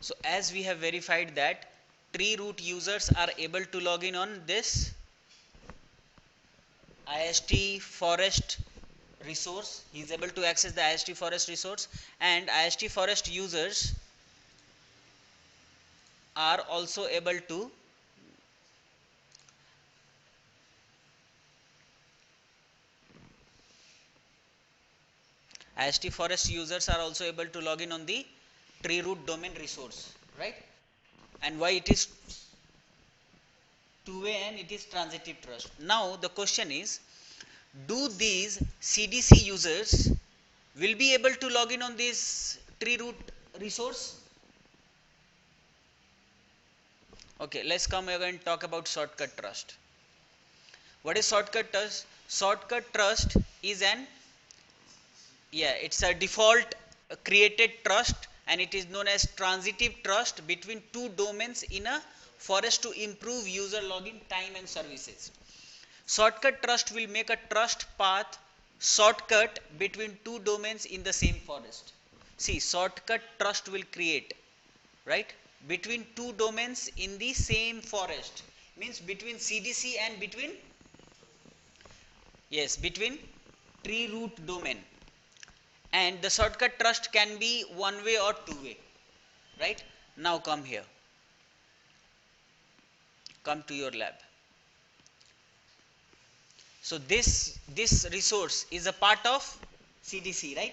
So as we have verified that tree root users are able to log in on this IST forest resource, he is able to access the IST forest resource, and IST forest users are also able to IST forest users are also able to log in on the tree root domain resource, right? And why it is two-way and it is transitive trust. Now the question is, do these CDC users will be able to log in on this tree root resource? Okay, let's come again and talk about shortcut trust. What is shortcut trust? Shortcut trust is it's a default created trust, and it is known as transitive trust between two domains in a forest to improve user login time and services. Shortcut trust will make a trust path shortcut between two domains in the same forest. See, shortcut trust will create, right, between two domains in the same forest, means between CDC and between tree root domain. And the shortcut trust can be one way or two way, right? Now come here, come to your lab. So this resource is a part of CDC, right?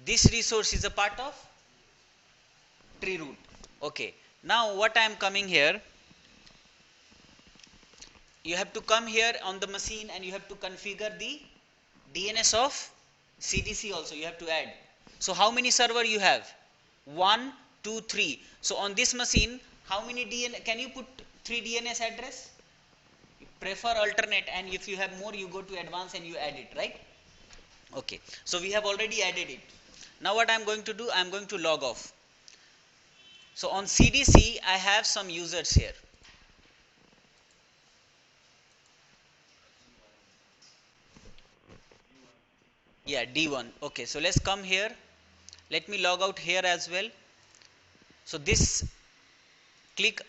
This resource is a part of tree root. Okay, now what I am coming here, you have to come here on the machine and you have to configure the DNS of CDC also, you have to add. So how many server you have? 1, 2, 3. So on this machine, how many DNS, can you put 3 DNS address? Prefer alternate, and if you have more, you go to advanced and you add it, right? Okay, so we have already added it. Now what I am going to do, I am going to log off. So on CDC, I have some users here. Yeah, D1. Okay, so let's come here. Let me log out here as well. So this, click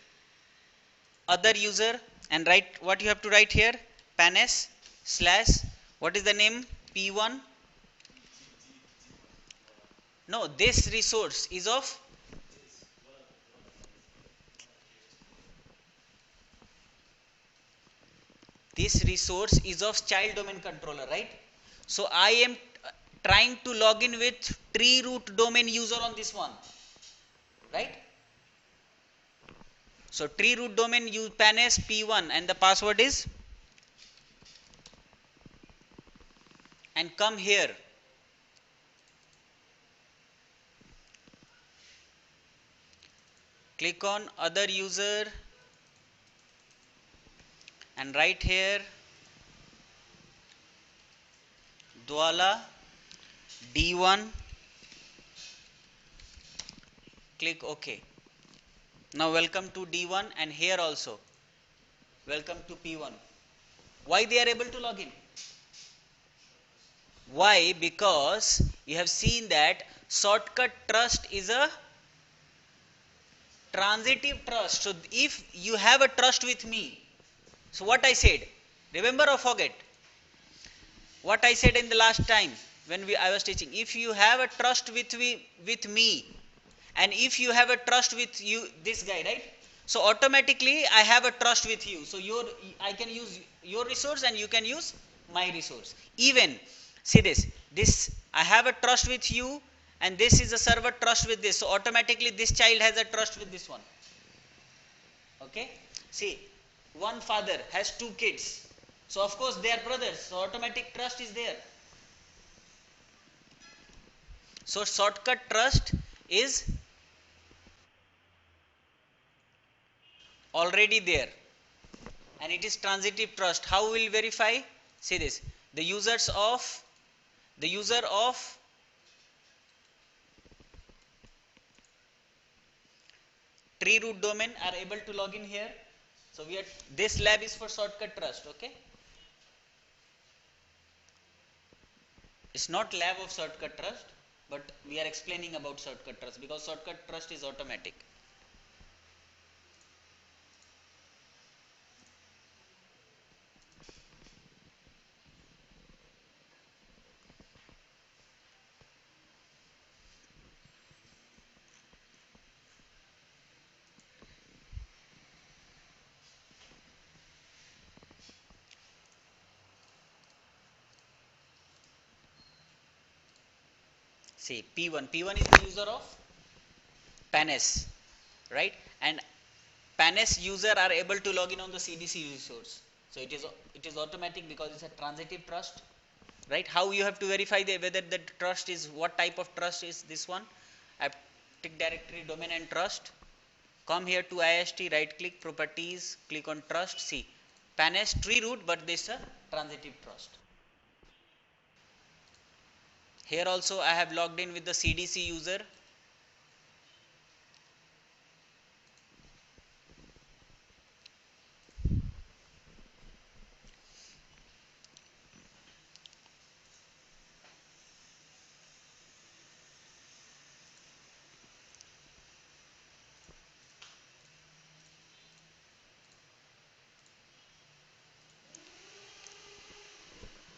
other user and write what you have to write here, panes slash, what is the name, P1. No, this resource is of, this resource is of child domain controller, right? So I am trying to log in with tree root domain user on this one, right? So tree root domain use panes P1 and the password is, and come here. Click on other user and write here Dwala D1. Click OK. Now welcome to D1, and here also welcome to P1. Why they are able to log in? Why? Because you have seen that shortcut trust is a transitive trust. So if you have a trust with me, so what I said, remember or forget? What I said in the last time when I was teaching, if you have a trust with me, and if you have a trust with you, this guy, right? So automatically I have a trust with you. So I can use your resource and you can use my resource. Even see this I have a trust with you, and this is a server trust with this. So automatically this child has a trust with this one. Okay. See, one father has 2 kids. So of course they are brothers. So automatic trust is there. So shortcut trust is already there, and it is transitive trust. How will verify? See this, the user of tree root domain are able to log in here. So this lab is for shortcut trust. Okay, it's not lab of shortcut trust. but we are explaining about shortcut trust because shortcut trust is automatic. See, P1 is the user of PANS, right? And PANS user are able to log in on the CDC resource. So it is automatic because it's a transitive trust, right? How you have to verify whether the trust is, what type of trust is this one? Active Directory domain and trust. Come here to IST, right click, properties, click on trust. See, PANS tree root, but this is a transitive trust. Here also I have logged in with the CDC user.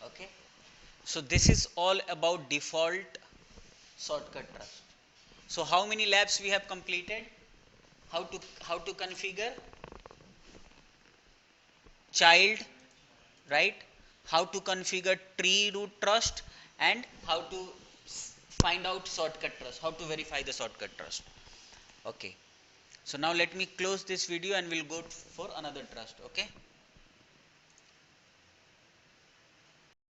Okay. So this is all about default shortcut trust. So how many labs we have completed? How to configure child, right? How to configure tree root trust, and how to find out shortcut trust, how to verify the shortcut trust. Okay. So now let me close this video and we'll go for another trust. Okay.